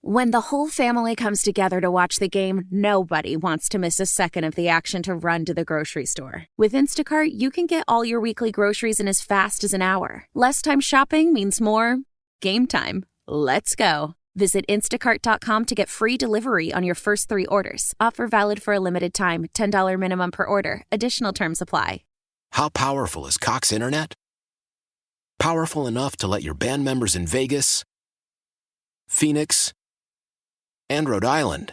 When the whole family comes together to watch the game, nobody wants to miss a second of the action to run to the grocery store. With Instacart, you can get all your weekly groceries in as fast as an hour. Less time shopping means more game time. Let's go. Visit instacart.com to get free delivery on your first 3 orders. Offer valid for a limited time. $10 minimum per order. Additional terms apply. How powerful is Cox Internet? Powerful enough to let your band members in Vegas, Phoenix, and Rhode Island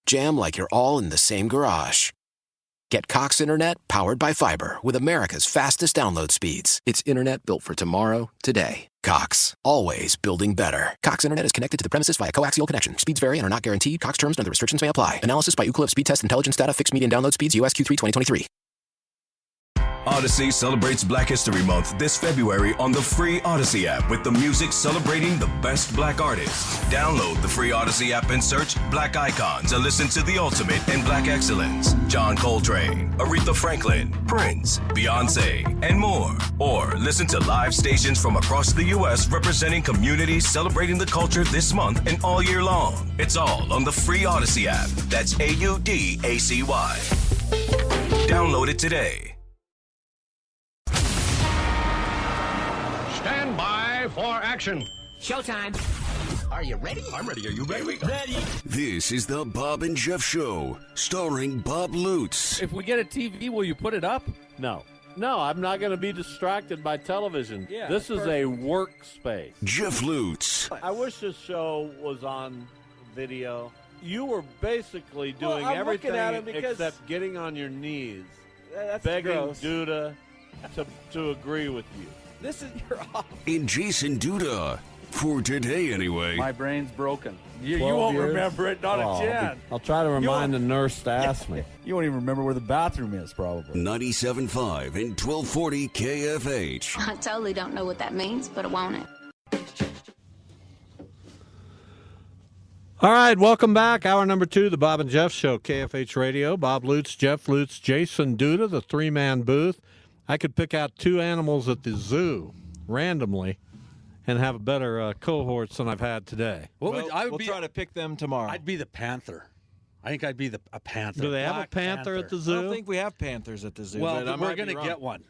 jam like you're all in the same garage. Get Cox Internet powered by fiber with America's fastest download speeds. It's internet built for tomorrow, today. Cox, always building better. Cox Internet is connected to the premises via coaxial connection. Speeds vary and are not guaranteed. Cox terms and other restrictions may apply. Analysis by Ookla Speed Test Intelligence Data. Fixed median download speeds. US Q3 2023. Odyssey celebrates Black History Month this February on the free Odyssey app with the music celebrating the best black artists. Download the free Odyssey app and search Black Icons and listen to the ultimate in black excellence. John Coltrane, Aretha Franklin, Prince, Beyonce, and more. Or listen to live stations from across the U.S. representing communities celebrating the culture this month and all year long. It's all on the free Odyssey app. That's AUDACY. Download it today. Stand by for action. Showtime. Are you ready? I'm ready. Are you ready? Ready. This is the Bob and Jeff Show, starring Bob Lutz. If we get a TV, will you put it up? No, I'm not going to be distracted by television. Yeah, this is a workspace. Jeff Lutz. I wish this show was on video. You were basically doing I'm everything looking at him because except getting on your knees, that's begging gross. Duda to agree with you. This is your off. And Jason Duda. For today, anyway. My brain's broken. You 12 won't years? remember it, not a chance. I'll try to remind the nurse to ask me. You won't even remember where the bathroom is, probably. 97.5 and 1240 KFH. I totally don't know what that means, but I want it. All right, welcome back. Hour number 2, the Bob and Jeff Show, KFH Radio. Bob Lutz, Jeff Lutz, Jason Duda, the 3-man booth. I could pick out 2 animals at the zoo randomly and have a better cohorts than I've had today. We'll try to pick them tomorrow. I'd be the panther. I think I'd be a panther. Do they have a panther at the zoo? I don't think we have panthers at the zoo. Well, but we're going to get one.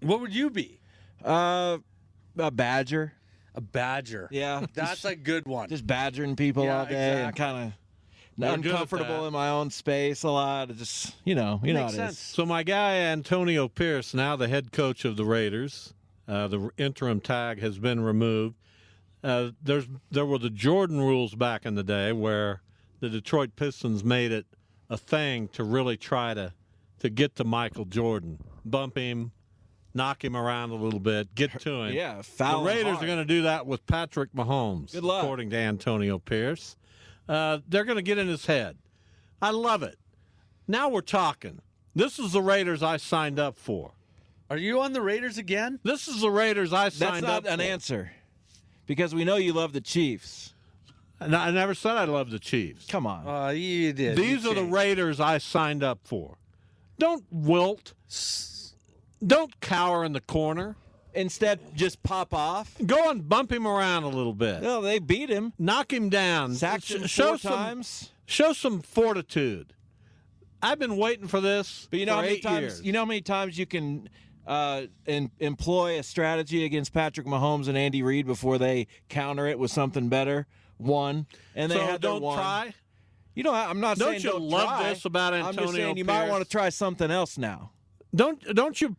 What would you be? A badger. A badger. Yeah. That's a good one. Just badgering people all day and kind of uncomfortable in my own space a lot. It just, you know how it is. So my guy Antonio Pierce, now the head coach of the Raiders, the interim tag has been removed. There were the Jordan rules back in the day where the Detroit Pistons made it a thing to really try to get to Michael Jordan, bump him, knock him around a little bit, get to him. Yeah, foul. The Raiders are going to do that with Patrick Mahomes, Good luck. according to Antonio Pierce. They're going to get in his head. I love it. Now we're talking. This is the Raiders I signed up for. Are you on the Raiders again? This is the Raiders I signed up for. That's not an answer, because we know you love the Chiefs. And I never said I loved the Chiefs. Come on. You did. These are the Raiders I signed up for. Don't wilt. Don't cower in the corner. Instead, just pop off. Go and bump him around a little bit. No, they beat him. Knock him down. Sacked him 4 times. Show some fortitude. I've been waiting for this But you know for how many 8 times? years. You know how many times you can employ a strategy against Patrick Mahomes and Andy Reid before they counter it with something better? One, and they so had their don't one. Try. You know, I'm not saying Don't you love try. this about Antonio I'm just saying you Pierce? might want to try something else now. Don't you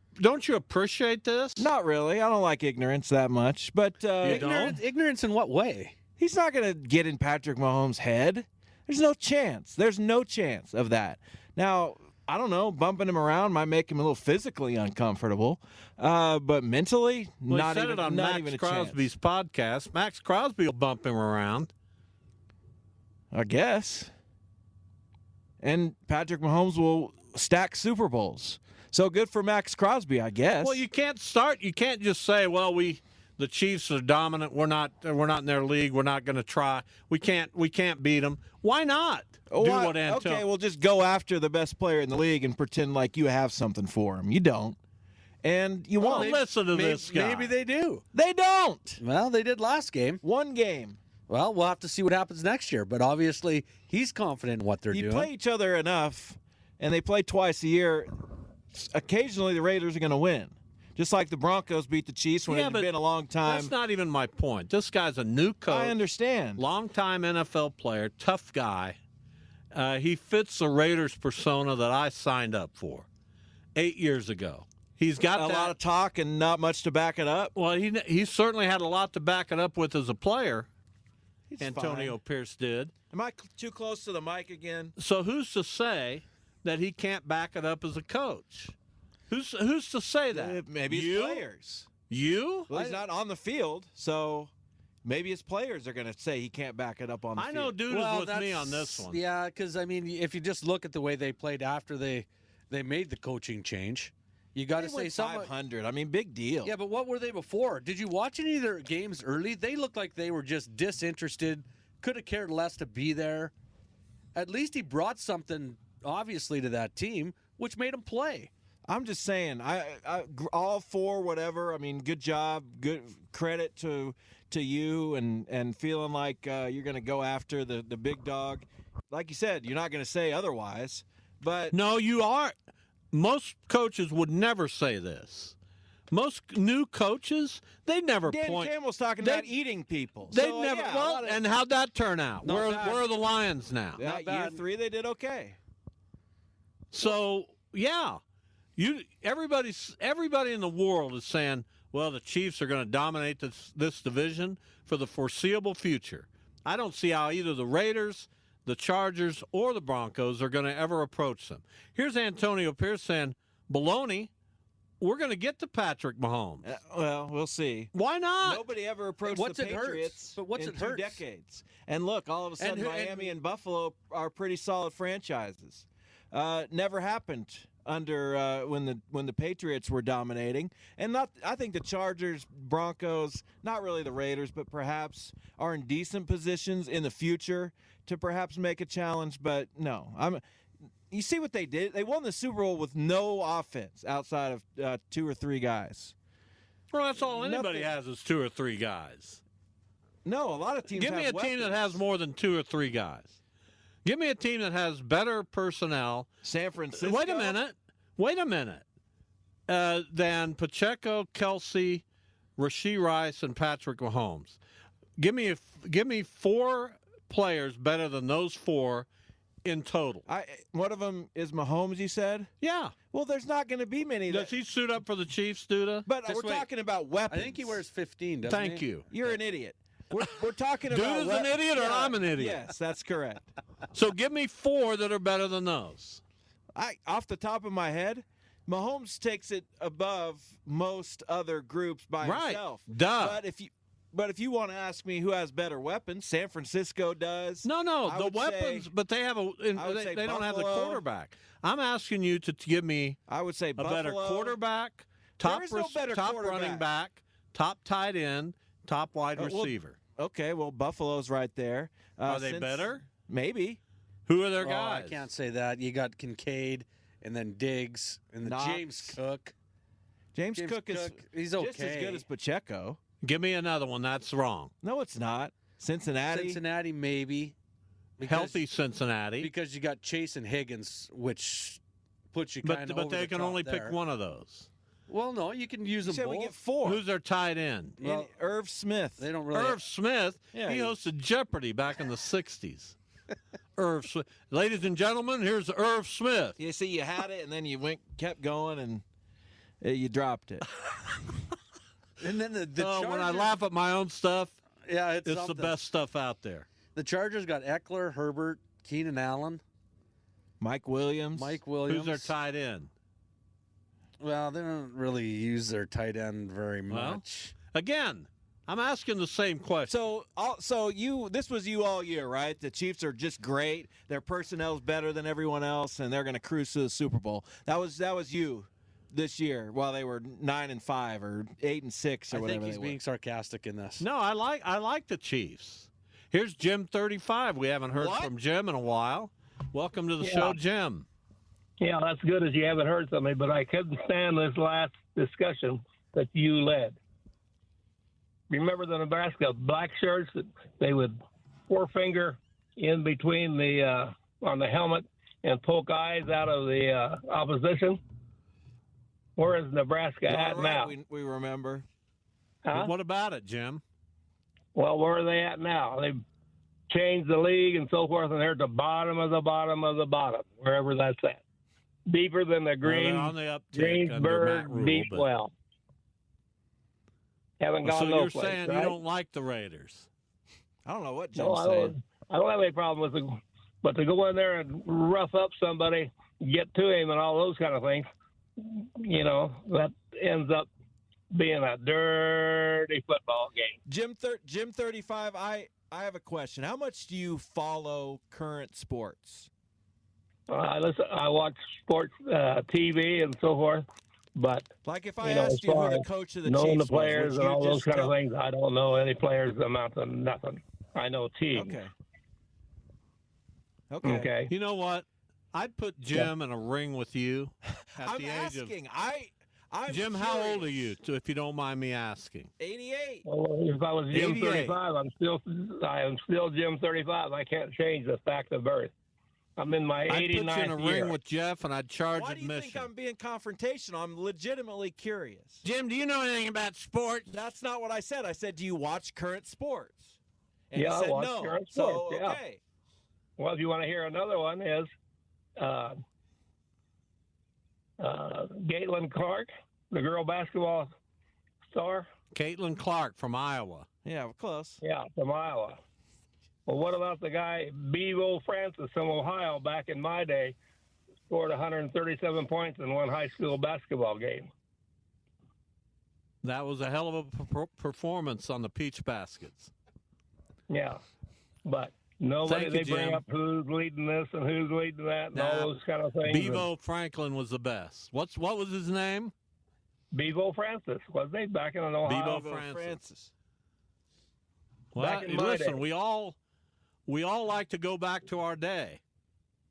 appreciate this? Not really. I don't like ignorance that much, but Ignorance in what way? he's not going to get in Patrick Mahomes' head. There's no chance. There's no chance of that. Now, I don't know, bumping him around might make him a little physically uncomfortable, but mentally, Well, not he said even, it on not Max even a Crosby's chance. podcast. Max Crosby will bump him around. I guess. And Patrick Mahomes will stack Super Bowls. So good for Max Crosby, I guess. Well, you can't just say, well, the Chiefs are dominant. We're not in their league. We're not going to try. We can't beat them. Why not? Do what Antonio. Okay, well, just go after the best player in the league and pretend like you have something for him. You don't. And you won't. Listen to this guy. Maybe they do. They don't. Well, they did last game. One game. Well, we'll have to see what happens next year. But obviously, he's confident in what they're doing. You play each other enough, and they play twice a year. Occasionally, the Raiders are going to win. Just like the Broncos beat the Chiefs when it had been a long time. That's not even my point. This guy's a new coach. I understand. Long-time NFL player, tough guy. He fits the Raiders persona that I signed up for 8 years ago. He's got a lot of talk and not much to back it up. Well, he certainly had a lot to back it up with as a player. He's Antonio fine. Pierce did. Am I too close to the mic again? So who's to say that he can't back it up as a coach? Who's to say that? Maybe his players. You? Well, he's not on the field, so maybe his players are going to say he can't back it up on the field. I know dude is with me on this one. Yeah, because, I mean, if you just look at the way they played after they made the coaching change, you got to say something. 500. I mean, big deal. Yeah, but what were they before? Did you watch any of their games early? They looked like they were just disinterested, could have cared less to be there. At least he brought something, obviously, to that team, which made him play. I'm just saying, I all for whatever. I mean, good job, good credit to you, and feeling like you're going to go after the big dog. Like you said, you're not going to say otherwise. But no, you are. Most coaches would never say this. Most new coaches, they never Dan point. Campbell's talking about eating people. They So, never. yeah, well, and how'd that turn out? Where are the Lions now? Yeah, year 3 they did okay. So yeah. Everybody in the world is saying, well, the Chiefs are going to dominate this division for the foreseeable future. I don't see how either the Raiders, the Chargers, or the Broncos are going to ever approach them. Here's Antonio Pierce saying, baloney, we're going to get to Patrick Mahomes. Well, we'll see. Why not? Nobody ever approached the Patriots in 2 decades. And look, all of a sudden, Miami and Buffalo are pretty solid franchises. Never happened under when the Patriots were dominating, and I think the Chargers, Broncos, not really the Raiders, but perhaps are in decent positions in the future to perhaps make a challenge. But no, you see what they did? They won the Super Bowl with no offense outside of 2 or 3 guys. Well, that's all anybody has is 2 or 3 guys. No, a lot of teams. Give me a team that has more than 2 or 3 guys. Give me a team that has better personnel. San Francisco. Wait a minute. Than Pacheco, Kelsey, Rashee Rice, and Patrick Mahomes. Give me 4 players better than those 4 in total. One of them is Mahomes, you said? Yeah. Well, there's not going to be many. Does he suit up for the Chiefs, Duda? But we're talking about weapons. I think he wears 15, doesn't he? Thank you. You're an idiot. We're talking about Duda's an idiot, or I'm an idiot? Yes, that's correct. So give me 4 that are better than those. Off the top of my head, Mahomes takes it above most other groups by himself. Duh. But if you want to ask me who has better weapons, San Francisco does. No, the weapons, but they have they don't have the quarterback. I'm asking you to give me. I would say a better quarterback, top running back, top tight end, top wide receiver. Okay, well, Buffalo's right there. Are they better? Maybe. Who are their guys? I can't say that. You got Kincaid, and then Diggs, and then James Cook. James Cook is he's okay. Just as good as Pacheco. Give me another one. That's wrong. No, it's not. Cincinnati, maybe. Healthy Cincinnati. Because you got Chase and Higgins, which puts you kind of But they can only pick one of those. Well, no, you can use them both. We get 4. Who's their tight end? Well, Irv Smith. They don't really. Irv Smith. Yeah, he hosted Jeopardy back in the 60s. Irv Smith. Ladies and gentlemen, here's Irv Smith. You see, you had it, and then you kept going, and you dropped it. And then the Chargers, when I laugh at my own stuff, yeah, it's the best stuff out there. The Chargers got Eckler, Herbert, Keenan Allen, Mike Williams. Who's their tight end? Well, they don't really use their tight end very much. Again, I'm asking the same question. So this was you all year, right? The Chiefs are just great. Their personnel's better than everyone else, and they're going to cruise to the Super Bowl. That was you this year, while they were 9-5 or 8-6 or whatever. I think he's being sarcastic in this. No, I like the Chiefs. Here's Jim 35. We haven't heard from Jim in a while. Welcome to the show, Jim. Yeah, that's good as you haven't heard from me, but I couldn't stand this last discussion that you led. remember the Nebraska black shirts that they would forefinger in between the on the helmet and poke eyes out of the opposition? Where is Nebraska at now? We remember. Huh? What about it, Jim? Well, where are they at now? They've changed the league and so forth, and they're at the bottom of the bottom of the bottom, wherever that's at. Deeper than the Greensburg Beach well. Haven't gone no place. So you're saying you don't like the Raiders? I don't know what Jim's saying. I don't have any problem with it, but to go in there and rough up somebody, get to him, and all those kind of things, that ends up being a dirty football game. Jim 35, I have a question. How much do you follow current sports? I watch sports TV and so forth, but like if I asked you who the coach of the knowing Chiefs the players was, and all those kind of things, I don't know any players amount to nothing. I know teams. Okay. You know what? I'd put Jim in a ring with you at the age of. I'm Jim, curious. How old are you, if you don't mind me asking? 88. Well, if I was Jim 35, I am still Jim 35. I can't change the fact of birth. I'm in my 89th year. I'd put you in a ring with Jeff, and I'd charge admission. Why do you think I'm being confrontational? I'm legitimately curious. Jim, do you know anything about sports? That's not what I said. I said, do you watch current sports? And yeah, he said, I watch no. current So, sports. Yeah. Okay. Well, if you want to hear another one is Caitlin Clark, the girl basketball star. Caitlin Clark from Iowa. Yeah, close. Yeah, from Iowa. Well, what about the guy, Bevo Francis from Ohio, back in my day, scored 137 points in one high school basketball game? That was a hell of a performance on the Peach Baskets. Yeah, but nobody, they bring up who's leading this and who's leading that and all those kind of things. Bevo Franklin was the best. What was his name? Bevo Francis, was they back in Ohio? Bevo Francis. Well, back in listen, we all like to go back to our day.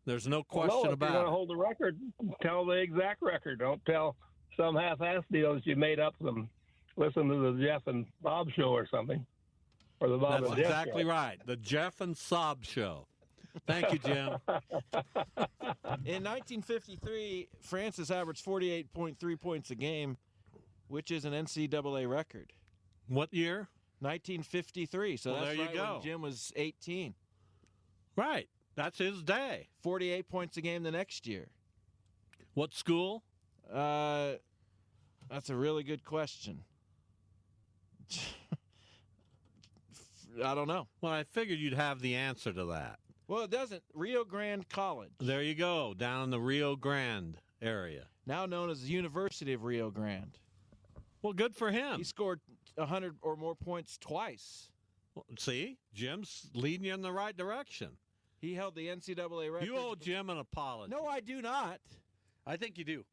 There's no question about it. If you're going to hold the record, tell the exact record. Don't tell some half-ass deal that you made up from listen to the Jeff and Bob show or something. Or the Bob That's and Jeff exactly show. right. The Jeff and Sob show. Thank you, Jim. In 1953, Francis averaged 48.3 points a game, which is an NCAA record. What year? 1953. So that's there you right go. When Jim was 18. Right. That's his day. 48 points a game the next year. What school? That's a really good question. I don't know. Well, I figured you'd have the answer to that. Well, it doesn't. Rio Grande College. There you go, down in the Rio Grande area. Now known as the University of Rio Grande. Well, good for him. He scored 100 or more points twice. Well, see, Jim's leading you in the right direction. He held the NCAA record. You owe Jim an apology. No, I do not. I think you do.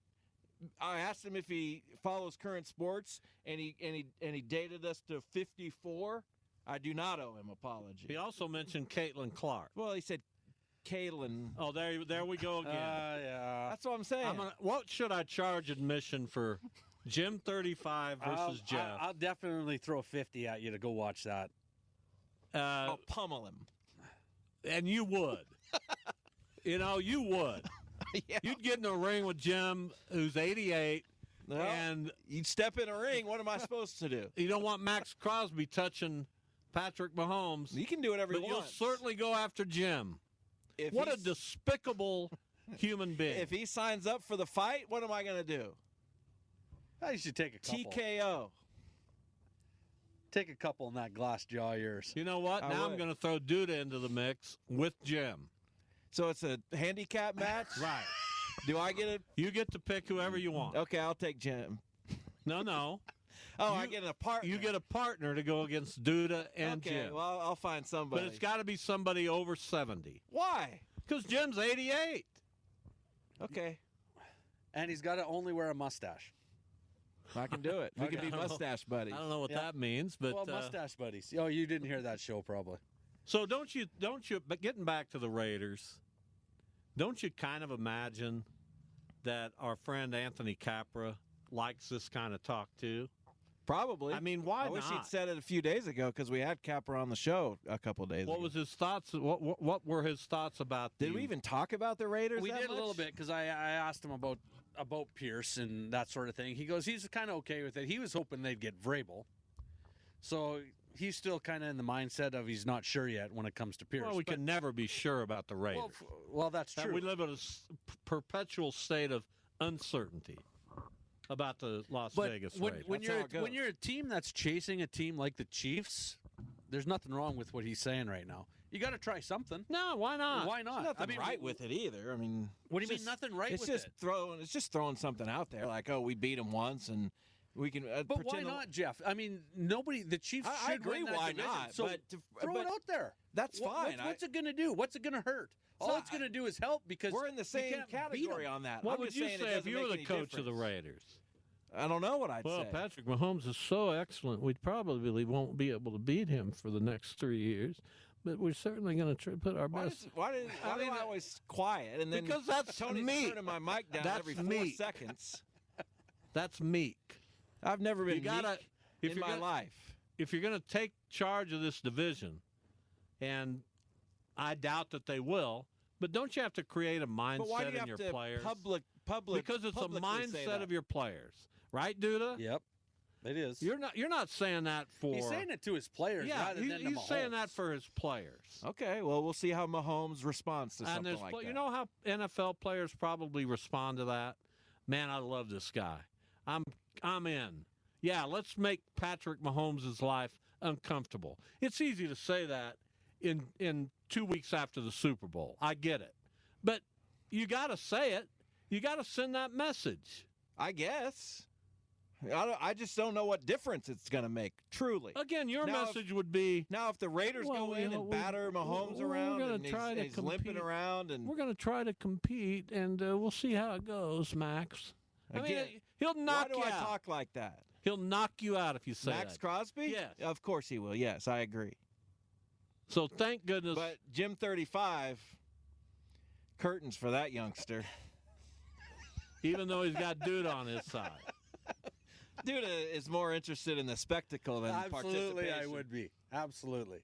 I asked him if he follows current sports, and he dated us to 54. I do not owe him an apology. He also mentioned Caitlin Clark. Well, he said Caitlin. Oh, there we go again. Yeah. That's what I'm saying. What should I charge admission for Jim 35 versus Jeff? I'll definitely throw 50 at you to go watch that. I'll pummel him. And you would. You would. Yeah. You'd get in a ring with Jim, who's 88. No, and you'd step in a ring. What am I supposed to do? You don't want Max Crosby touching Patrick Mahomes. You can do whatever you want. You'll certainly go after Jim. What a despicable human being. If he signs up for the fight, what am I going to do? You should take a couple. TKO. Take a couple in that glass jaw of yours. You know what? Now I'm going to throw Duda into the mix with Jim. So it's a handicap match? Right. Do I get it? You get to pick whoever you want. Okay, I'll take Jim. No. I get a partner. You get a partner to go against Duda and Jim. Okay, well, I'll find somebody. But it's got to be somebody over 70. Why? Because Jim's 88. Okay. And he's got to only wear a mustache. I can do it. We can be mustache buddies. I don't know what that means, but mustache buddies. Oh, you didn't hear that show probably. So don't you? But getting back to the Raiders, don't you kind of imagine that our friend Anthony Capra likes this kind of talk too? Probably. I mean, why I wish not? he'd said it a few days ago because we had Capper on the show a couple days ago. What was his thoughts? What were his thoughts about? Did we even talk about the Raiders? We that did much? a little bit because I asked him about Pierce and that sort of thing. He goes, he's kind of okay with it. He was hoping they'd get Vrabel, so he's still kind of in the mindset of he's not sure yet when it comes to Pierce. Well, we can never be sure about the Raiders. Well, that's true. We live in a perpetual state of uncertainty about the Las Vegas Raiders. When you're a team that's chasing a team like the Chiefs, there's nothing wrong with what he's saying right now. You got to try something. No, why not? Why not? There's nothing right with it either. I mean, what do you mean nothing right with it? It's just throwing something out there like, oh, we beat them once and we can. But why not, Jeff? I mean, the Chiefs should agree. win that Why division. not? So throw it out there. That's fine. What's it going to do? What's it going to hurt? All it's going to do is help because we're in the same category on that. What would you say if you were the coach of the Raiders? I don't know what I'd say. Well, Patrick Mahomes is so excellent, we probably won't be able to beat him for the next 3 years. But we're certainly going to put our best. Why do I always quiet? And then because that's Tony's meek. turning my mic down every 4 seconds. That's meek. I've never been meek in my life. If you're going to take charge of this division, and I doubt that they will, but don't you have to create a mindset in your players? Because it's a mindset of your players, right, Duda? Yep, it is. You're not saying that for. He's saying it to his players. Yeah, rather than he's saying that for his players. Okay, well, we'll see how Mahomes responds to something like that. You know how NFL players probably respond to that? Man, I love this guy. I'm in. Yeah, let's make Patrick Mahomes' life uncomfortable. It's easy to say that in 2 weeks after the Super Bowl. I get it. But you got to say it. You got to send that message. I guess. I just don't know what difference it's going to make, truly. Again, your message would be... Now, if the Raiders go in and batter Mahomes around and he's limping around... and we're going to try to compete, and we'll see how it goes, Max. Again, he'll knock you out. Why do I talk like that? He'll knock you out if you say Max that. Crosby? Yes. Of course he will. Yes, I agree. So thank goodness. But Jim 35, curtains for that youngster. Even though he's got Duda on his side. Duda is more interested in the spectacle than participation. Absolutely, I would be. Absolutely.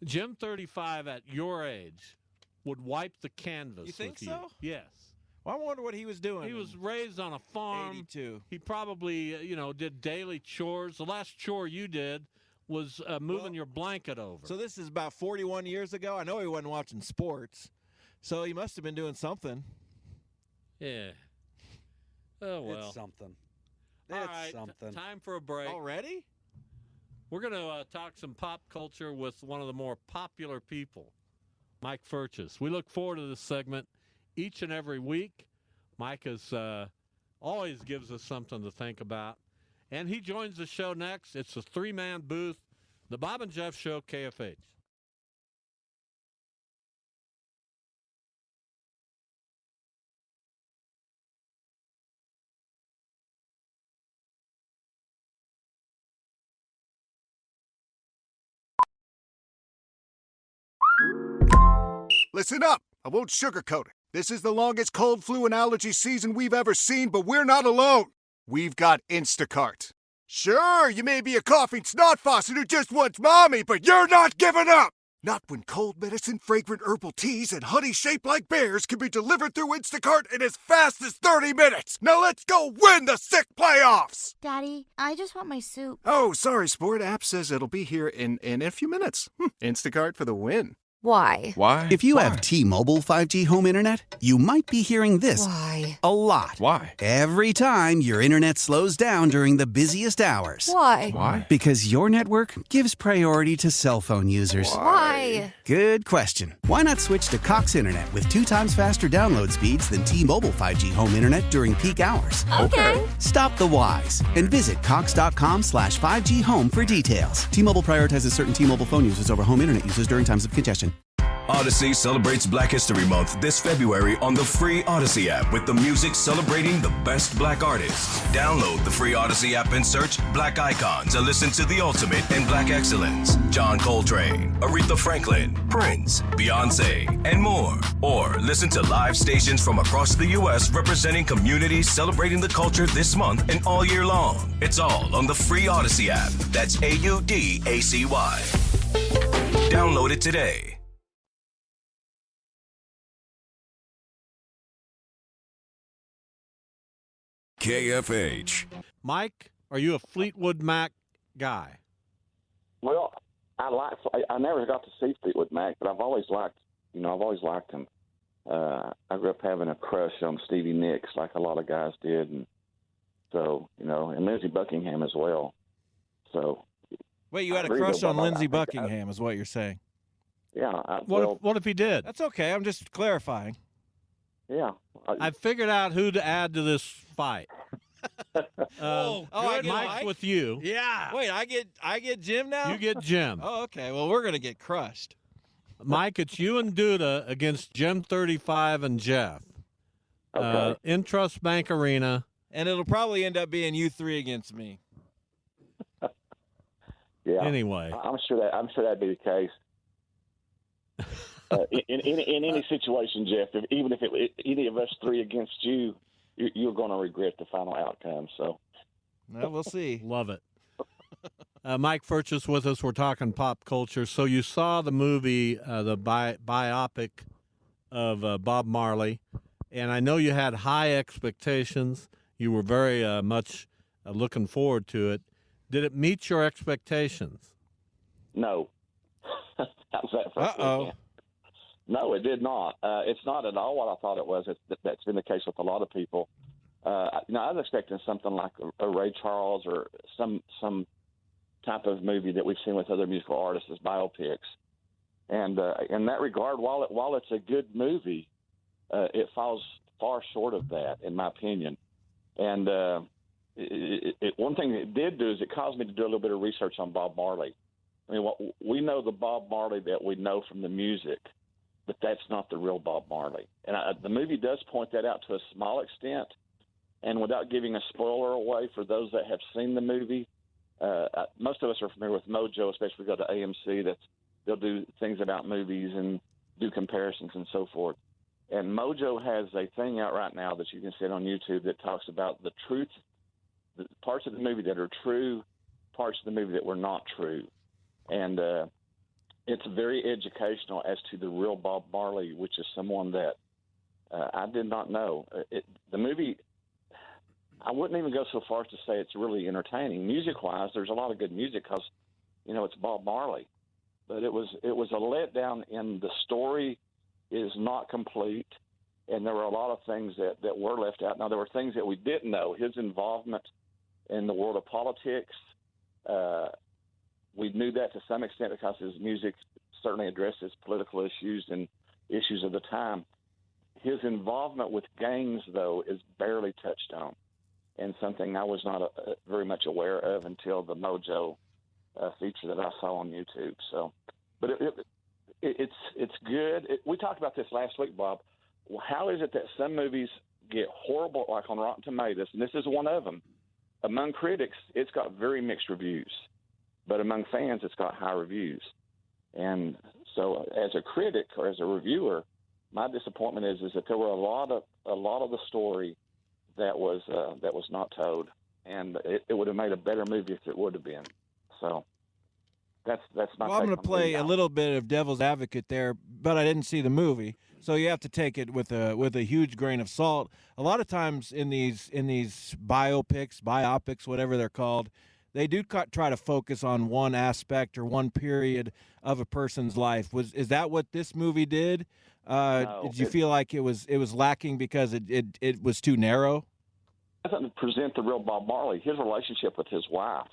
Jim 35 at your age would wipe the canvas. You think with so? Yes. Well, I wonder what he was doing. He was raised on a farm. 82. He probably, did daily chores. The last chore you did was moving your blanket over. So this is about 41 years ago. I know he wasn't watching sports, so he must have been doing something. Yeah. Oh, well. It's something. All right, something. Time for a break. Already? We're going to talk some pop culture with one of the more popular people, Mike Furches. We look forward to this segment each and every week. Mike always gives us something to think about. And he joins the show next. It's a 3-man booth, the Bob and Jeff Show, KFH. Listen up. I won't sugarcoat it. This is the longest cold, flu, and allergy season we've ever seen, but we're not alone. We've got Instacart. Sure, you may be a coughing snot faucet who just wants mommy, but you're not giving up! Not when cold medicine, fragrant herbal teas, and honey shaped like bears can be delivered through Instacart in as fast as 30 minutes! Now let's go win the sick playoffs! Daddy, I just want my soup. Oh, sorry, Sport. App says it'll be here in a few minutes. Instacart for the win. Why? Why? If you have T-Mobile 5G home internet, you might be hearing this Why? a lot. Why? Every time your internet slows down during the busiest hours. Why? Why? Because your network gives priority to cell phone users. Why? Good question. Why not switch to Cox Internet with 2 times faster download speeds than T-Mobile 5G home internet during peak hours? Okay. Stop the whys and visit cox.com/5G home for details. T-Mobile prioritizes certain T-Mobile phone users over home internet users during times of congestion. Odyssey celebrates Black History Month this February on the free Odyssey app with the music celebrating the best black artists. Download the free Odyssey app and search Black Icons and listen to the ultimate in black excellence. John Coltrane, Aretha Franklin, Prince, Beyonce, and more. Or listen to live stations from across the U.S. representing communities celebrating the culture this month and all year long. It's all on the free Odyssey app. That's AUDACY. Download it today. KFH. Mike, are you a Fleetwood Mac guy? Well, I never got to see Fleetwood Mac, but I've always liked him. I grew up having a crush on Stevie Nicks, like a lot of guys did, and so and Lindsey Buckingham as well. So, wait, you had a crush on Lindsey Buckingham, is what you're saying? Yeah. What if he did? That's okay. I'm just clarifying. Yeah. I figured out who to add to this fight. Mike's with you. Yeah. Wait, I get Jim now? You get Jim. Oh, okay. Well, we're gonna get crushed. Mike, it's you and Duda against Jim 35 and Jeff. Okay. In Trust Bank Arena. And it'll probably end up being you three against me. Yeah. Anyway, I'm sure that'd be the case. In any situation, Jeff, even if any of us three against you, you're going to regret the final outcome. So, well, we'll see. Love it. Mike Furches with us. We're talking pop culture. So you saw the movie, the biopic of Bob Marley, and I know you had high expectations. You were very much looking forward to it. Did it meet your expectations? No. How's that for Uh-oh. No, it did not. It's not at all what I thought it was. That's been the case with a lot of people. I was expecting something like a Ray Charles or some type of movie that we've seen with other musical artists as biopics. And in that regard, while it's a good movie, it falls far short of that, in my opinion. And one thing it did do is it caused me to do a little bit of research on Bob Marley. I mean, we know the Bob Marley that we know from the music, but that's not the real Bob Marley. And the movie does point that out to a small extent. And without giving a spoiler away for those that have seen the movie, most of us are familiar with Mojo, especially if we go to AMC. They'll do things about movies and do comparisons and so forth. And Mojo has a thing out right now that you can see on YouTube that talks about the truth, the parts of the movie that are true, parts of the movie that were not true. And it's very educational as to the real Bob Marley, which is someone that I did not know. The movie, I wouldn't even go so far as to say it's really entertaining. Music-wise, there's a lot of good music because, it's Bob Marley. But it was a letdown in the story is not complete, and there were a lot of things that were left out. Now, there were things that we didn't know. His involvement in the world of politics, we knew that to some extent because his music certainly addresses political issues and issues of the time. His involvement with gangs, though, is barely touched on, and something I was not very much aware of until the Mojo feature that I saw on YouTube. So, but it's good. We talked about this last week, Bob. How is it that some movies get horrible, like on Rotten Tomatoes, and this is one of them? Among critics, it's got very mixed reviews, but among fans, it's got high reviews. And so, as a critic or as a reviewer, my disappointment is that there were a lot of the story that was not told, and it would have made a better movie if it would have been. So that's my. Well, I'm going to play a little bit of devil's advocate there, but I didn't see the movie, so you have to take it with a huge grain of salt. A lot of times in these biopics, whatever they're called, they do try to focus on one aspect or one period of a person's life. Is that what this movie did? No, did you feel like it was lacking because it was too narrow? It doesn't present the real Bob Marley. His relationship with his wife.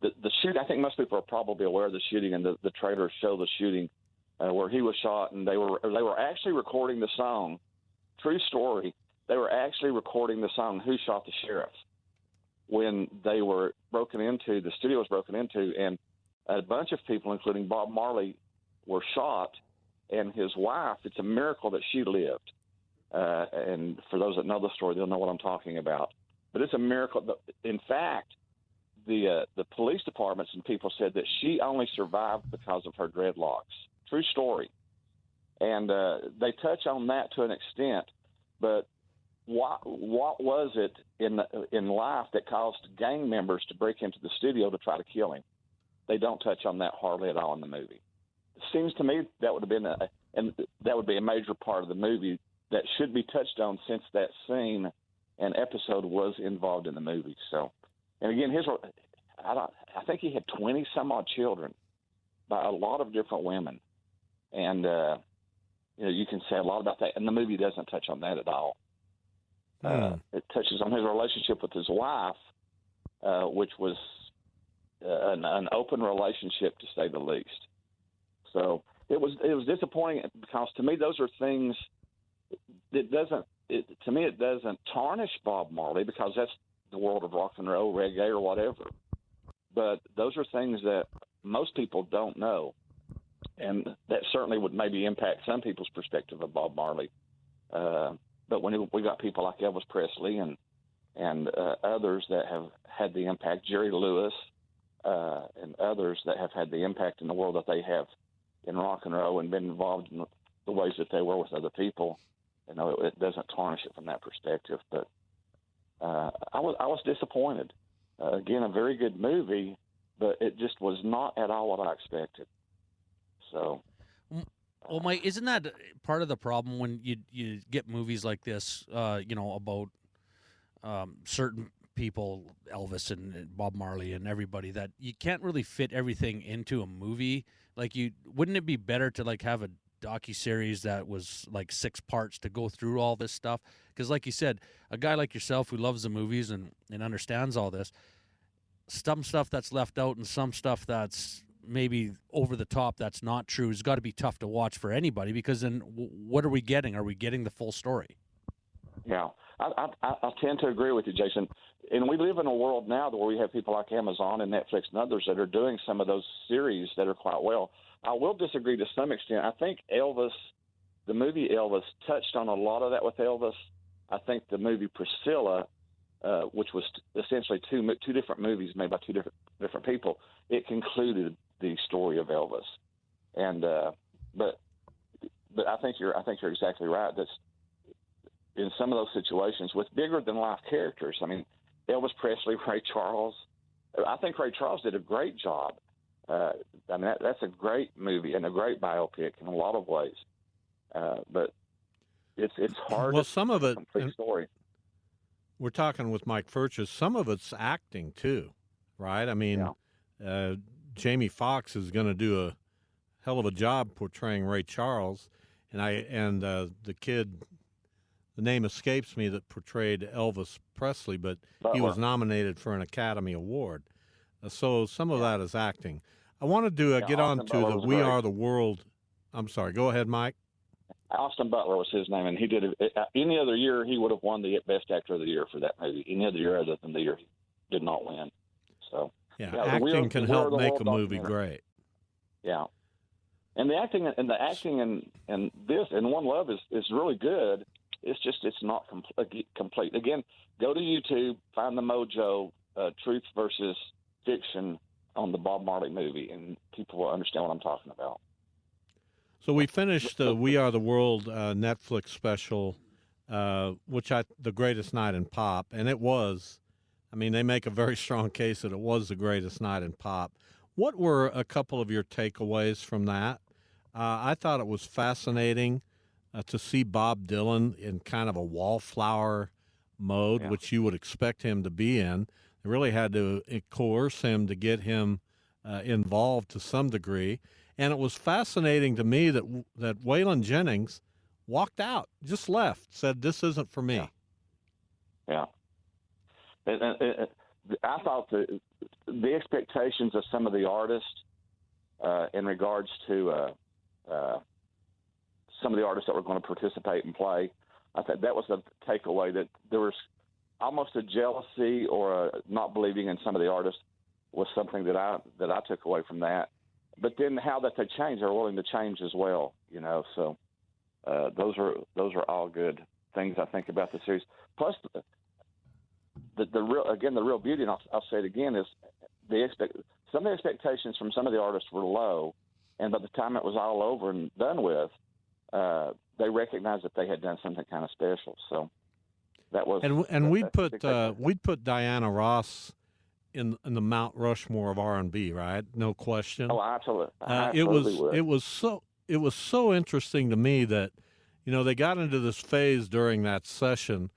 The shoot. I think most people are probably aware of the shooting, and the trailers show the shooting where he was shot, and they were actually recording the song. True story. They were actually recording the song "Who Shot the Sheriff" when they were broken into. The studio was broken into, and a bunch of people, including Bob Marley, were shot, and his wife, it's a miracle that she lived. And for those that know the story, they'll know what I'm talking about. But it's a miracle. In fact, the police departments and people said that she only survived because of her dreadlocks. True story. And they touch on that to an extent. But what was it in life that caused gang members to break into the studio to try to kill him? They don't touch on that hardly at all in the movie. It seems to me that would have been that would be a major part of the movie that should be touched on, since that scene and episode was involved in the movie. So, and again, I think he had 20 some odd children by a lot of different women, and you can say a lot about that, and the movie doesn't touch on that at all. It touches on his relationship with his wife, which was an open relationship, to say the least. So it was disappointing, because to me those are things that it doesn't tarnish Bob Marley, because that's the world of rock and roll, reggae, or whatever. But those are things that most people don't know, and that certainly would maybe impact some people's perspective of Bob Marley. But when we got people like Elvis Presley and others that have had the impact, Jerry Lewis, and others that have had the impact in the world that they have in rock and roll and been involved in the ways that they were with other people, it doesn't tarnish it from that perspective. But I was disappointed. Again, a very good movie, but it just was not at all what I expected. So, well, Mike, isn't that part of the problem when you get movies like this? About certain people, Elvis and Bob Marley and everybody, that you can't really fit everything into a movie. Like, wouldn't it be better to have a docuseries that was 6 parts to go through all this stuff? Because like you said, a guy like yourself who loves the movies and understands all this, some stuff that's left out and some stuff that's maybe over the top that's not true has got to be tough to watch for anybody, because then what are we getting? Are we getting the full story? Yeah, I tend to agree with you, Jason. And we live in a world now where we have people like Amazon and Netflix and others that are doing some of those series that are quite well. I will disagree to some extent. I think the movie Elvis, touched on a lot of that with Elvis. I think the movie Priscilla, which was essentially two different movies made by two different people, it concluded the story of Elvis. And but I think you're exactly right. That's in some of those situations with bigger than life characters. I mean, Elvis Presley, Ray Charles. I think Ray Charles did a great job. That's a great movie and a great biopic in a lot of ways. But it's hard. Well, some of it. Complete story. We're talking with Mike Furches. Some of it's acting too, right? I mean, Jamie Foxx is going to do a hell of a job portraying Ray Charles, and the kid. The name escapes me that portrayed Elvis Presley, but he was nominated for an Academy Award. So some of that is acting. I wanted to get on to the We Are the World. I'm sorry. Go ahead, Mike. Austin Butler was his name, and he did it. Any other year, he would have won the Best Actor of the Year for that movie. Any other year other than the year he did not win. So acting can help make a movie great. Yeah, and the acting and this and One Love is really good. It's not complete. Again, go to YouTube, find the Mojo Truth versus Fiction on the Bob Marley movie, and people will understand what I'm talking about. So we finished the We Are the World Netflix special, The Greatest Night in Pop, and it was. I mean, they make a very strong case that it was the greatest night in pop. What were a couple of your takeaways from that? I thought it was fascinating to see Bob Dylan in kind of a wallflower mode, which you would expect him to be in. They really had to coerce him to get him involved to some degree. And it was fascinating to me that Waylon Jennings walked out, just left, said, "This isn't for me." Yeah. I thought the expectations of some of the artists in regards to some of the artists that were going to participate and play, I think that was the takeaway, that there was almost a jealousy or a not believing in some of the artists was something that I took away from that. but then how that they change, they're willing to change as well. So those are all good things I think about the series. Plus, the real beauty, and I'll say it again, is some of the expectations from some of the artists were low, and by the time it was all over and done with, they recognized that they had done something kind of special. So that was we'd put Diana Ross in the Mount Rushmore of R&B, right? No question. Oh, absolutely. It was so interesting to me that they got into this phase during that session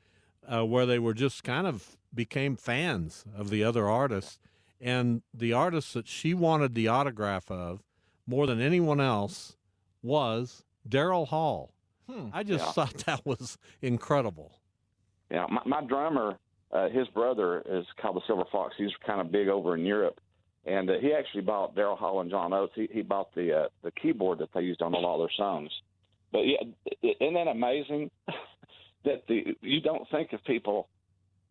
where they were just kind of became fans of the other artists, and the artist that she wanted the autograph of more than anyone else was Daryl Hall. I just thought that was incredible. Yeah, my drummer, his brother is called the Silver Fox. He's kind of big over in Europe, and he actually bought Daryl Hall and John Oates. He bought the keyboard that they used on a lot of their songs. But yeah, isn't that amazing that you don't think of people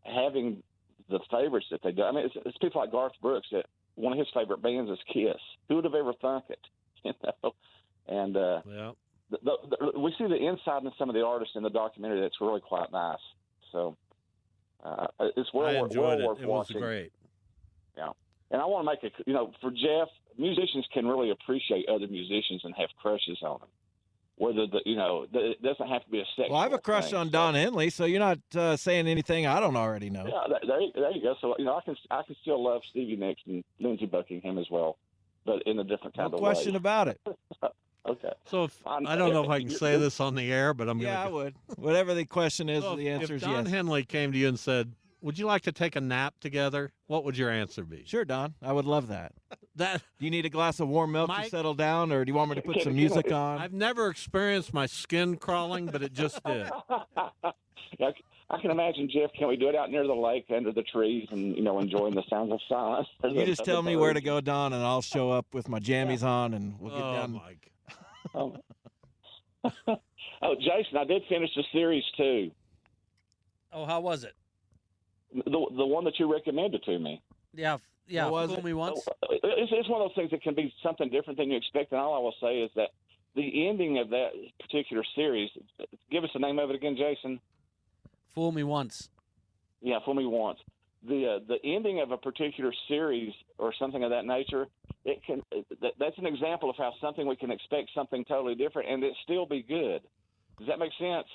having the favorites that they do? I mean, it's people like Garth Brooks that one of his favorite bands is Kiss. Who would have ever thunk it? And we see the inside of some of the artists in the documentary that's really quite nice. So it's I enjoyed worth it. It watching. was great. Yeah, and I want to make it. For Jeff, musicians can really appreciate other musicians and have crushes on them. Whether it doesn't have to be a sexual. Well, I have a crush on Don Henley, so you're not saying anything I don't already know. Yeah, there you go. So I can still love Stevie Nicks and Lindsey Buckingham as well, but in a different kind of way. No question about it. Okay. So I don't know if I can say this on the air, but I'm going to. Yeah, I would. Whatever the question is, the answer is yes. If Don Henley came to you and said, "Would you like to take a nap together?" What would your answer be? Sure, Don. I would love that. Do you need a glass of warm milk Mike, to settle down, or do you want me to put some music on? I've never experienced my skin crawling, but it just did. I can imagine, Jeff. Can we do it out near the lake under the trees and enjoying the sounds of silence? You just tell me where to go, Don, and I'll show up with my jammies on, and we'll get down. Mike. Oh, Jason, I did finish the series too. Oh, how was it? The one that you recommended to me. Yeah. Fool me once. It's one of those things that can be something different than you expect, and all I will say is that the ending of that particular series. Give us the name of it again, Jason. Fool me once. Yeah, fool me once. The ending of a particular series or something of that nature, that's an example of how something we can expect something totally different and it still be good. Does that make sense?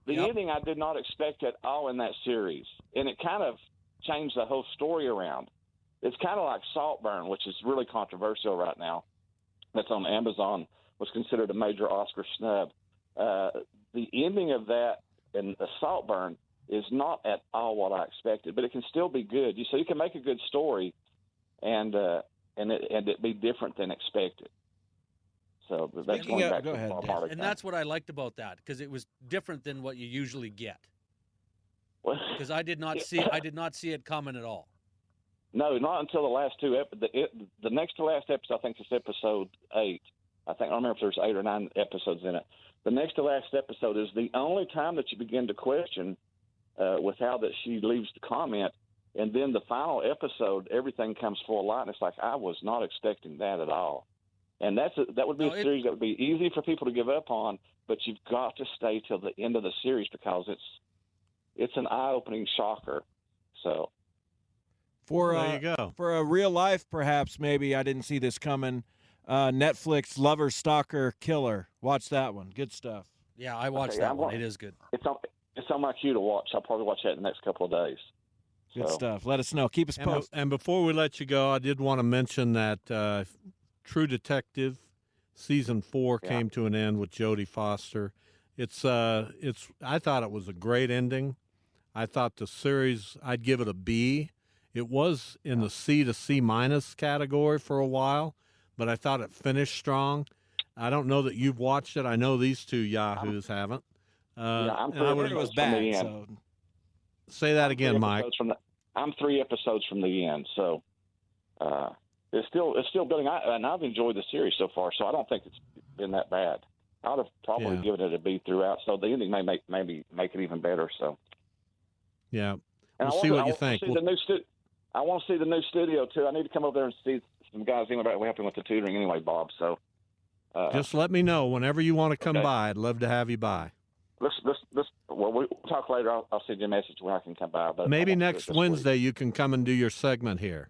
The ending I did not expect at all in that series, and it kind of changed the whole story around. It's kind of like Saltburn, which is really controversial right now. That's on Amazon, was considered a major Oscar snub. The ending of that in Saltburn is not at all what I expected, but it can still be good. So you can make a good story, and it be different than expected. So that's going back to Bob Marley. And that's what I liked about that, because it was different than what you usually get. Because I did not see it coming at all. No, not until the last two the next to last episode. I think it's episode 8. I don't remember if there's 8 or 9 episodes in it. The next to last episode is the only time that you begin to question with how that she leaves the comment, and then the final episode, everything comes full light, and it's like I was not expecting that at all. And that would be a series that would be easy for people to give up on, but you've got to stay till the end of the series because it's an eye-opening shocker. So there you go. For a real life, perhaps maybe I didn't see this coming. Netflix Lover, Stalker, Killer. Watch that one. Good stuff. Yeah, I watched that one. It is good. It's on my queue to watch. I'll probably watch that in the next couple of days. Good stuff. Let us know. Keep us posted. And before we let you go, I did want to mention that True Detective season 4 came to an end with Jodie Foster. I thought it was a great ending. I thought the series, I'd give it a B. It was in the C to C minus category for a while, but I thought it finished strong. I don't know that you've watched it. I know these two yahoos haven't. I'm 3 it was bad. So. Say that again, Mike. I'm 3 episodes from the end, so it's still building. And I've enjoyed the series so far, so I don't think it's been that bad. I'd have probably given it a B throughout. So the ending may maybe make it even better. So yeah, we'll see what you think. I want to see the new studio too. I need to come over there and some guys anyway. We have to went to tutoring anyway, Bob. So just let me know whenever you want to come okay. by. I'd love to have you by. Well, we'll talk later. I'll send you a message when I can come by. But maybe next Wednesday you can come and do your segment here.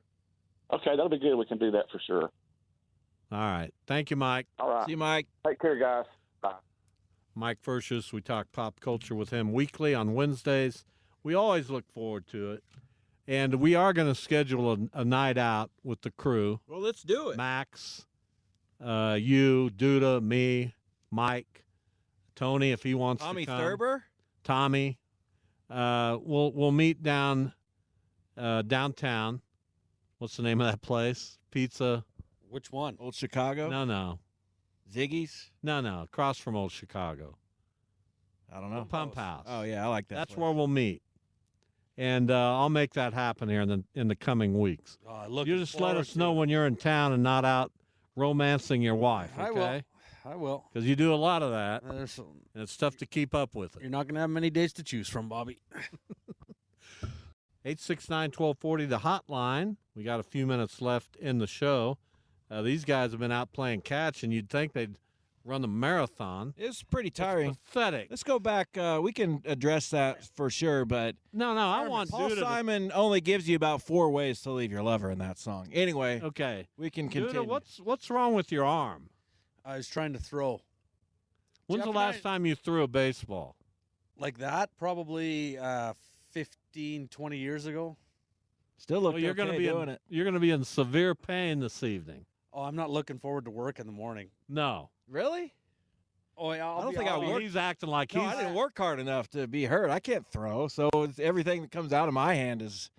Okay, that'll be good. We can do that for sure. All right. Thank you, Mike. All right. See you, Mike. Take care, guys. Bye. Mike Furches. We talk pop culture with him weekly on Wednesdays. We always look forward to it. And we are going to schedule a night out with the crew. Well, let's do it. Max, you, Duda, me, Mike, Tony, if he wants Tommy to come. Thurber? Tommy. We'll meet downtown. What's the name of that place? Pizza. Which one? Old Chicago? No. Ziggy's? No. Across from Old Chicago. I don't know. The Pump House. Oh, yeah, I like that. That's where we'll meet. And I'll make that happen here in the coming weeks. You just let us know when you're in town and not out romancing your wife, okay? I will. Because you do a lot of that, and it's tough to keep up with it. You're not going to have many days to choose from, Bobby. 869-1240, the hotline. We got a few minutes left in the show. These guys have been out playing catch, and you'd think they'd run the marathon. It's pretty tiring. It's pathetic. Let's go back. We can address that for sure, but no, I want Paul Duda Simon only gives you about 4 ways to leave your lover in that song. Anyway, okay, we can continue. Duda, what's wrong with your arm? I was trying to throw. When's the last time you threw a baseball? Like that? Probably 15, 20 years ago. Still look you're okay gonna be doing it. You're going to be in severe pain this evening. Oh, I'm not looking forward to work in the morning. No. Really? Oh, yeah, I don't think I worked. He's acting like I didn't work hard enough to be hurt. I can't throw, so everything that comes out of my hand is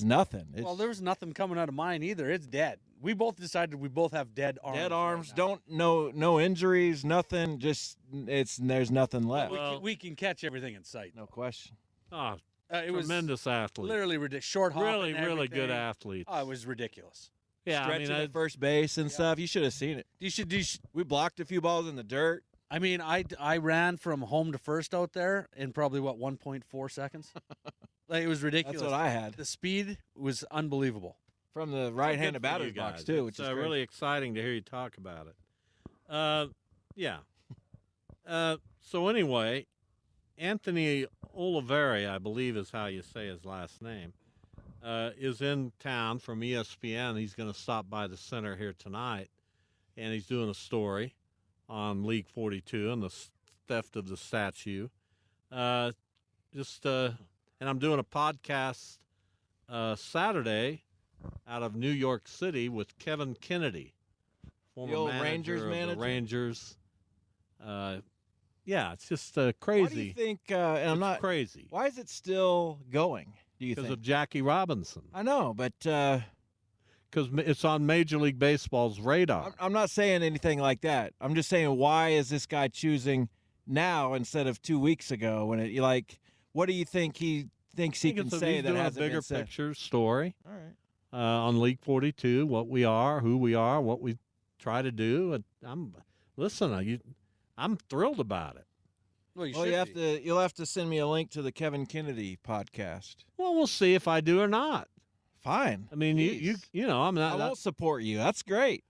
nothing. Well, there was nothing coming out of mine either. It's dead. We both decided we both have dead arms. Dead arms. Right no injuries. Nothing. Just there's nothing left. We can catch everything in sight. No question. Oh, it was tremendous athlete. Literally ridiculous. Short hop. Really good athlete. Oh, it was ridiculous. Yeah, stretching at first base and stuff. You should have seen it. You should. We blocked a few balls in the dirt. I mean, I ran from home to first out there in probably 1.4 seconds. Like, it was ridiculous. That's what I had. The speed was unbelievable. From the right-handed batter's box too, which is really exciting to hear you talk about it. Yeah. So anyway, Anthony Oliveri, I believe is how you say his last name, is in town from ESPN. He's going to stop by the center here tonight, and he's doing a story on League 42 and the theft of the statue. And I'm doing a podcast Saturday out of New York City with Kevin Kennedy, former old manager Rangers of manager? the Rangers. Yeah, it's just crazy. Why do you think? And I'm not crazy. Why is it still going? Do you think? Because of Jackie Robinson. I know, but because it's on Major League Baseball's radar. I'm not saying anything like that. I'm just saying, why is this guy choosing now instead of 2 weeks ago? When it what do you think he thinks he can say that hasn't been said? He's doing a bigger picture story. All right. On League 42, what we are, who we are, what we try to do. I'm thrilled about it. Well, you'll have to send me a link to the Kevin Kennedy podcast. Well, we'll see if I do or not. Fine. I mean, you know, I'm not. I won't support you. That's great.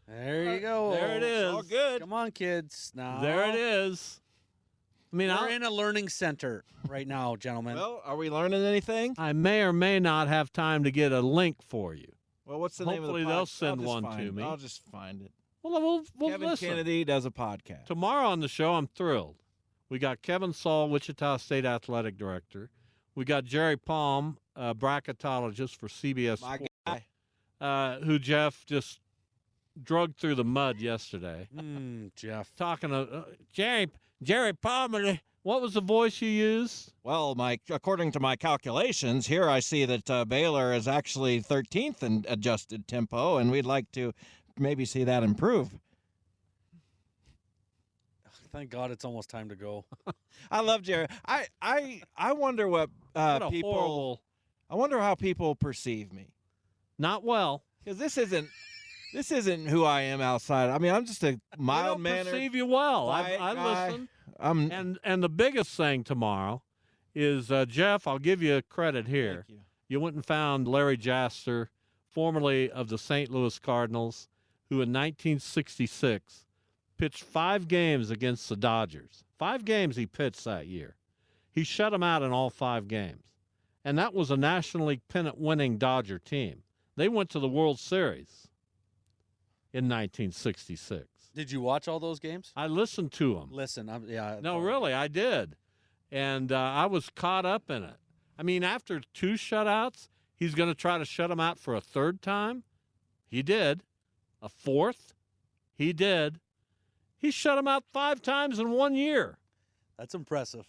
There you go. There it is. All good. Come on, kids. Now there it is. I mean, we're in a learning center right now, gentlemen. Well, are we learning anything? I may or may not have time to get a link for you. Well, what's the name of the podcast? Hopefully they'll send one to me. I'll just find it. Well, Kevin listen. Kennedy does a podcast. Tomorrow on the show, I'm thrilled. We got Kevin Saul, Wichita State Athletic Director. We got Jerry Palm, bracketologist for CBS My Sports, guy. who Jeff just drugged through the mud yesterday. Jeff. Talking to Jerry Palm. What was the voice you used? Well, according to my calculations, here I see that Baylor is actually 13th in adjusted tempo, and we'd like to maybe see that improve. Thank God it's almost time to go. I love Jerry. I wonder what people. Horrible. I wonder how people perceive me. Not well, because this isn't who I am outside. I mean, I'm just a mild mannered. Perceive you well. I listen. And the biggest thing tomorrow is Jeff. I'll give you credit here. Thank you. You went and found Larry Jaster formerly of the St. Louis Cardinals, who in 1966 pitched 5 games against the Dodgers. 5 games he pitched that year. He shut them out in all 5 games. And that was a National League pennant-winning Dodger team. They went to the World Series in 1966. Did you watch all those games? I listened to them. No, really, I did. And I was caught up in it. I mean, after 2 shutouts, he's going to try to shut them out for a 3rd time? He did. A 4th? He did. He shut them out 5 times in 1 year. That's impressive.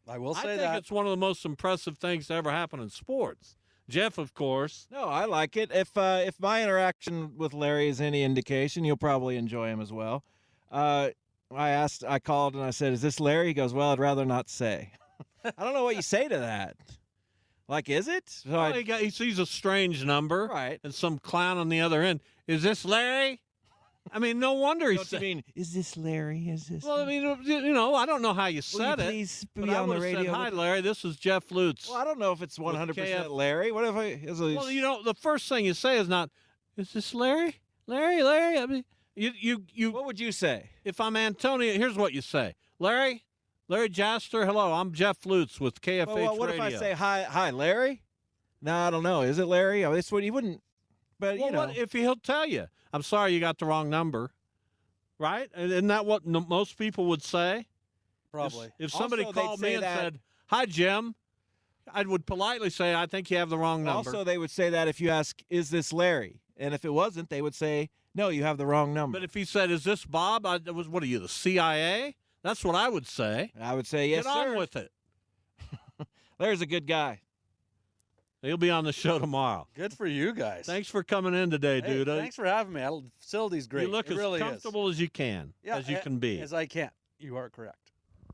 I will say I that. think it's one of the most impressive things to ever happen in sports. Jeff, of course. No, I like it. If my interaction with Larry is any indication, you'll probably enjoy him as well. I called and I said, "Is this Larry?" He goes, "Well, I'd rather not say." I don't know what you say to that. Like, is it? So he sees a strange number, right, and some clown on the other end. Is this Larry? I mean, no wonder he said. What do you mean? Is this Larry? Is this? Well, I mean, I don't know how you said it. Please be but I on the would have radio. said, "Hi, Larry. This is Jeff Lutz." Well, I don't know if it's 100% Larry. What if Well, the first thing you say is not, "Is this Larry? Larry?" I mean, you. What would you say if I'm Antonio? Here's what you say, Larry Jaster. Hello, I'm Jeff Lutz with KFH well, what Radio. if I say, "Hi, Larry"? No, I don't know. Is it Larry? I mean, that's what he wouldn't. But well, what if he'll tell you? I'm sorry, you got the wrong number. Right? Isn't that what most people would say? Probably. If somebody Also, called they'd me say and that- said, "Hi, Jim," I would politely say, "I think you have the wrong number." Also, they would say that if you ask, "Is this Larry?" And if it wasn't, they would say, "No, you have the wrong number." But if he said, "Is this Bob?" What are you, the CIA? That's what I would say. I would say, "Yes, Get sir." on with it. Larry's a good guy. He'll be on the show tomorrow. Good for you guys. Thanks for coming in today, Hey, dude. Thanks for having me. Facility's great. You look it as really comfortable as you can, as you can be. As I can. You are correct.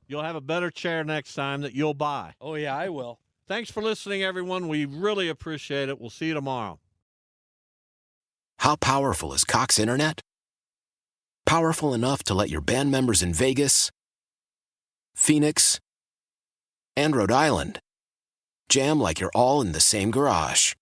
You'll have a better chair next time that you'll buy. Oh, yeah, I will. Thanks for listening, everyone. We really appreciate it. We'll see you tomorrow. How powerful is Cox Internet? Powerful enough to let your band members in Vegas, Phoenix, and Rhode Island jam like you're all in the same garage.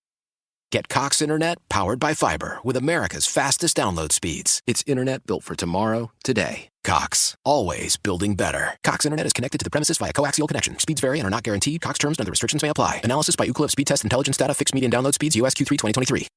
Get Cox Internet powered by fiber with America's fastest download speeds. It's internet built for tomorrow, today. Cox, always building better. Cox Internet is connected to the premises via coaxial connection. Speeds vary and are not guaranteed. Cox terms and other restrictions may apply. Analysis by Ookla of Speed Test Intelligence Data. Fixed median download speeds. US Q3 2023.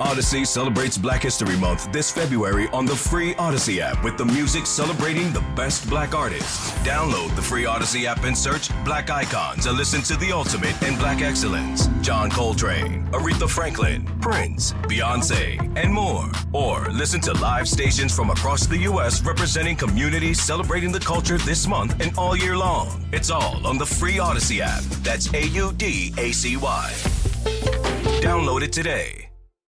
Odyssey celebrates Black History Month this February on the free Odyssey app with the music celebrating the best black artists. Download the free Odyssey app and search Black Icons and listen to the ultimate in black excellence. John Coltrane, Aretha Franklin, Prince, Beyonce, and more. Or listen to live stations from across the U.S. representing communities celebrating the culture this month and all year long. It's all on the free Odyssey app. That's AUDACY. Download it today.